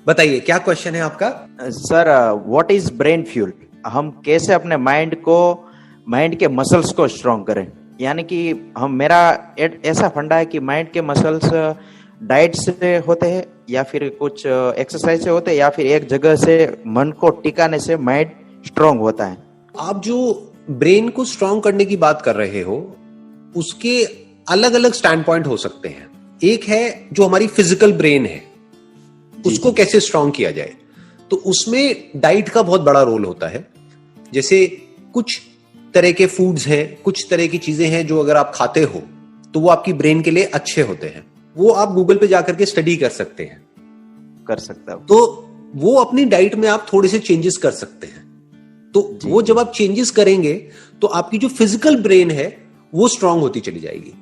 बताइए क्या क्वेश्चन है आपका। Sir, what is brain fuel? हम कैसे अपने माइंड के मसल्स को स्ट्रॉन्ग करें? यानी कि मेरा ऐसा फंडा है कि माइंड के मसल्स डाइट से होते हैं या फिर कुछ एक्सरसाइज से होते हैं या फिर एक जगह से मन को टिकाने से माइंड स्ट्रॉन्ग होता है। आप जो ब्रेन को स्ट्रॉन्ग करने की बात कर रहे हो उसके अलग अलग स्टैंड पॉइंट हो सकते हैं। एक है जो हमारी फिजिकल ब्रेन है, उसको कैसे स्ट्रॉन्ग किया जाए, तो उसमें डाइट का बहुत बड़ा रोल होता है। जैसे कुछ तरह के फूड्स हैं, कुछ तरह की चीजें हैं जो अगर आप खाते हो तो वो आपकी ब्रेन के लिए अच्छे होते हैं। वो आप गूगल पे जाकर के स्टडी कर सकते हैं, कर सकता हूं। तो वो अपनी डाइट में आप थोड़े से चेंजेस कर सकते हैं। तो वो जब आप चेंजेस करेंगे तो आपकी जो फिजिकल ब्रेन है वो स्ट्रांग होती चली जाएगी।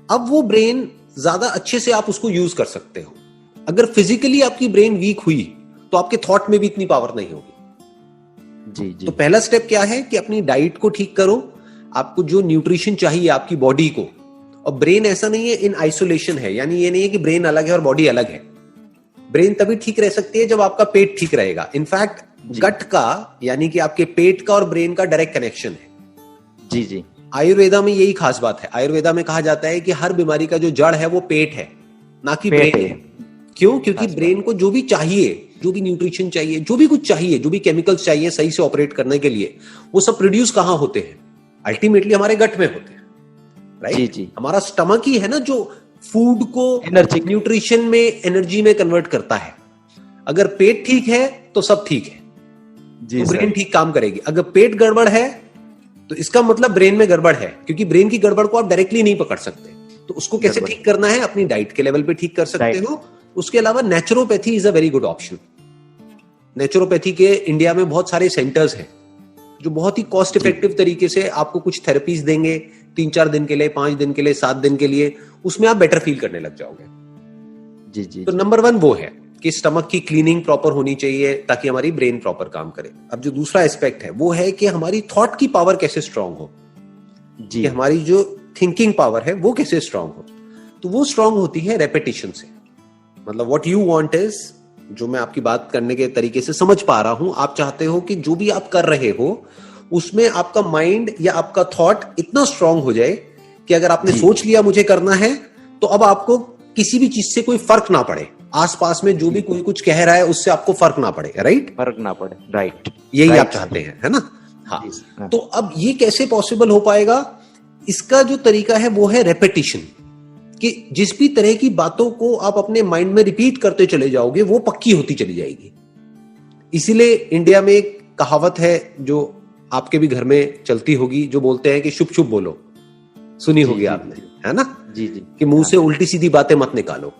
अब वो ब्रेन ज्यादा अच्छे से आप उसको यूज कर सकते हो। अगर फिजिकली आपकी ब्रेन वीक हुई तो आपके थॉट में भी इतनी पावर नहीं होगी। जी। तो पहला स्टेप क्या है कि अपनी डाइट को ठीक करो, आपको जो न्यूट्रिशन चाहिए आपकी बॉडी को। और ब्रेन ऐसा नहीं है इन आइसोलेशन है, यानी ये नहीं है कि ब्रेन अलग है और बॉडी अलग है। ब्रेन तभी ठीक रह सकती है जब आपका पेट ठीक रहेगा। इनफैक्ट गट का यानी कि आपके पेट का और ब्रेन का डायरेक्ट कनेक्शन है। जी। आयुर्वेदा में यही खास बात है। आयुर्वेदा में कहा जाता है कि हर बीमारी का जो जड़ है वो पेट है, ना कि ब्रेन है। क्यों? क्योंकि ब्रेन को जो भी चाहिए, जो भी न्यूट्रिशन चाहिए, जो भी कुछ चाहिए, जो भी केमिकल्स चाहिए सही से ऑपरेट करने के लिए, वो सब प्रोड्यूस कहां होते हैं? अल्टीमेटली हमारे गट में होते हैं, राइट? जी। हमारा स्टमक ही है ना जो फूड को एनर्जी, न्यूट्रिशन में, एनर्जी में कन्वर्ट करता है। अगर पेट ठीक है तो सब ठीक है, तो ब्रेन ठीक काम करेगी। अगर पेट गड़बड़ है तो इसका मतलब ब्रेन में गड़बड़ है, क्योंकि ब्रेन की गड़बड़ को आप डायरेक्टली नहीं पकड़ सकते। तो उसको कैसे ठीक करना है? अपनी डाइट के लेवल पे ठीक कर सकते हो। उसके अलावा naturopathy is a very good option. Naturopathy के इंडिया में बहुत सारे सेंटर्स हैं जो बहुत ही कॉस्ट इफेक्टिव तरीके से आपको कुछ थेरेपीज देंगे 3-4 दिन के लिए, 5 दिन के लिए, 7 दिन के लिए। उसमें आप बेटर फील करने लग जाओगे। जी। तो नंबर 1 वो है कि स्टमक की क्लीनिंग प्रॉपर होनी चाहिए ताकि हमारी ब्रेन प्रॉपर काम करे। अब जो दूसरा एस्पेक्ट है वो है कि हमारी थॉट की पावर कैसे स्ट्रांग हो, कि हमारी जो थिंकिंग पावर है वो कैसे स्ट्रांग हो। तो वो स्ट्रांग होती है रेपिटेशन से। मतलब व्हाट यू वांट इज, जो मैं आपकी बात करने के तरीके से समझ पा रहा हूं, आप चाहते हो कि जो भी आप कर रहे हो उसमें आपका माइंड या आपका थॉट इतना स्ट्रांग हो जाए कि अगर आपने सोच लिया मुझे करना है तो अब आपको किसी भी चीज से कोई फर्क ना पड़े। आसपास में जो भी कोई कुछ कह रहा है उससे आपको फर्क ना पड़े, राइट? फर्क ना पड़े, राइट। यही आप चाहते हैं, है ना? हाँ। तो अब ये कैसे पॉसिबल हो पाएगा? इसका जो तरीका है वो है रेपिटेशन। कि जिस भी तरह की बातों को आप अपने माइंड में रिपीट करते चले जाओगे वो पक्की होती चली जाएगी। इसीलिए इंडिया में एक कहावत है जो आपके भी घर में चलती होगी, जो बोलते हैं कि शुभ शुभ बोलो। सुनी होगी आपने, है ना? जी। कि मुंह से उल्टी सीधी बातें मत निकालो।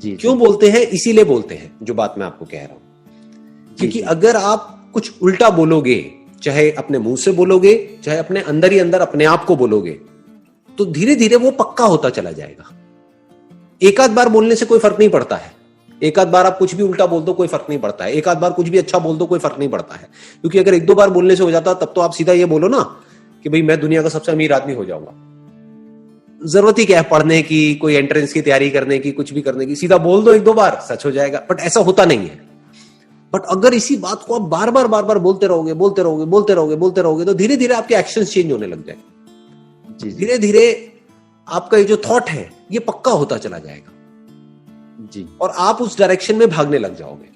क्यों बोलते हैं? इसीलिए बोलते हैं जो बात मैं आपको कह रहा हूं। क्योंकि अगर आप कुछ उल्टा बोलोगे, चाहे अपने मुंह से बोलोगे, चाहे अपने अंदर ही अंदर अपने आप को बोलोगे, तो धीरे धीरे वो पक्का होता चला जाएगा। एक आध बार बोलने से कोई फर्क नहीं पड़ता है। एक आध बार आप कुछ भी उल्टा बोल दो कोई फर्क नहीं पड़ता है। एक आध बार कुछ भी अच्छा बोल दो कोई फर्क नहीं पड़ता है। क्योंकि अगर 1-2 बार बोलने से हो जाता तब तो आप सीधा ये बोलो ना कि भाई मैं दुनिया का सबसे अमीर आदमी हो जाऊंगा। जरूरत ही क्या है पढ़ने की, कोई एंट्रेंस की तैयारी करने की, कुछ भी करने की? सीधा बोल दो 1-2 बार, सच हो जाएगा। बट ऐसा होता नहीं है। बट अगर इसी बात को आप बार बार बोलते रहोगे तो धीरे धीरे आपके एक्शंस चेंज होने लग जाएंगे। धीरे धीरे आपका ये जो थॉट है ये पक्का होता चला जाएगा जी, और आप उस डायरेक्शन में भागने लग जाओगे।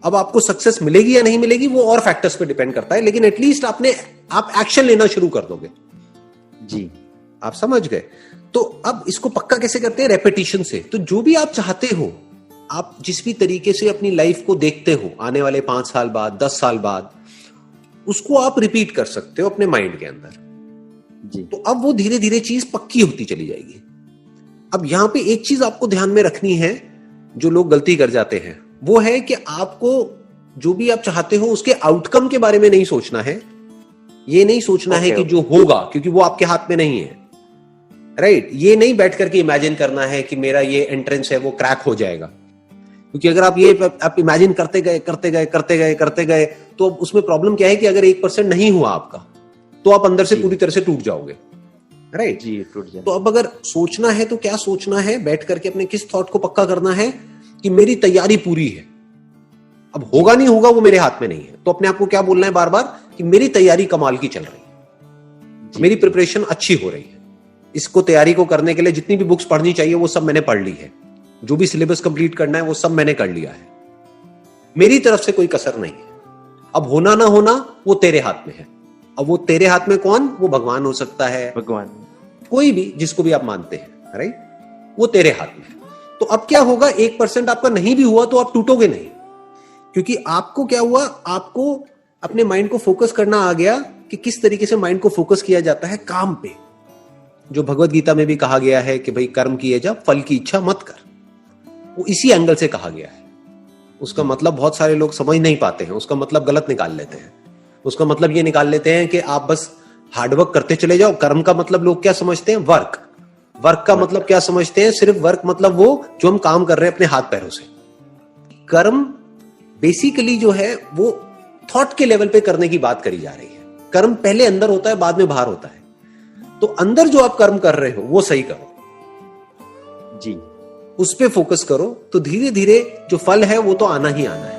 अब आपको सक्सेस मिलेगी या नहीं मिलेगी वो और फैक्टर्स पे डिपेंड करता है, लेकिन एटलीस्ट आप एक्शन लेना शुरू कर दोगे जी। आप समझ गए? तो अब इसको पक्का कैसे करते हैं? रेपिटेशन से। तो जो भी आप चाहते हो, आप जिस भी तरीके से अपनी लाइफ को देखते हो आने वाले 5 साल बाद, 10 साल बाद, उसको आप रिपीट कर सकते हो अपने माइंड के अंदर जी। तो अब वो धीरे धीरे चीज पक्की होती चली जाएगी। अब यहां पे एक चीज आपको ध्यान में रखनी है, जो लोग गलती कर जाते हैं, वो है कि आपको जो भी आप चाहते हो उसके आउटकम के बारे में नहीं सोचना है। ये नहीं सोचना है कि जो होगा, क्योंकि वो आपके हाथ में नहीं है, राइट? ये नहीं बैठ करके इमेजिन करना है कि मेरा ये एंट्रेंस है वो क्रैक हो जाएगा। क्योंकि अगर आप इमेजिन करते गए तो उसमें प्रॉब्लम क्या है कि अगर 1% नहीं हुआ आपका तो आप अंदर से पूरी तरह से टूट जाओगे, राइट? जी, टूट जाए। तो अब अगर सोचना है तो क्या सोचना है? बैठ करके अपने किस थॉट को पक्का करना है कि मेरी तैयारी पूरी है। अब होगा नहीं होगा वो मेरे हाथ में नहीं है, तो अपने आप को क्या बोलना है बार बार कि मेरी तैयारी कमाल की चल रही है, मेरी प्रिपरेशन अच्छी हो रही है। इसको तैयारी को करने के लिए जितनी भी बुक्स पढ़नी चाहिए वो सब मैंने पढ़ ली है, जो भी सिलेबस कंप्लीट करना है वो सब मैंने कर लिया है, मेरी तरफ से कोई कसर नहीं है। अब होना ना होना वो तेरे हाथ में है। अब वो तेरे हाथ में कौन? वो भगवान हो सकता है, भगवान, कोई भी जिसको भी आप मानते हैं, राइट, वो तेरे हाथ में है। तो अब क्या होगा, 1% आपका नहीं भी हुआ तो आप टूटोगे नहीं, क्योंकि आपको क्या हुआ, आपको अपने माइंड को फोकस करना आ गया कि किस तरीके से माइंड को फोकस किया जाता है काम पे, जो भगवत गीता में भी कहा गया है कि भाई कर्म किए जा, फल की इच्छा मत कर। वो इसी एंगल से कहा गया है। उसका मतलब बहुत सारे लोग समझ नहीं पाते हैं, उसका मतलब गलत निकाल लेते हैं। उसका मतलब ये निकाल लेते हैं कि आप बस हार्डवर्क करते चले जाओ। कर्म का मतलब लोग क्या समझते हैं? वर्क। वर्क का मतलब क्या समझते हैं? सिर्फ वर्क मतलब वो जो हम काम कर रहे हैं अपने हाथ पैरों से। कर्म बेसिकली जो है वो थॉट के लेवल पे करने की बात करी जा रही है। कर्म पहले अंदर होता है, बाद में बाहर होता है। तो अंदर जो आप कर्म कर रहे हो वो सही करो जी, उस पे फोकस करो, तो धीरे धीरे जो फल है वो तो आना ही आना है।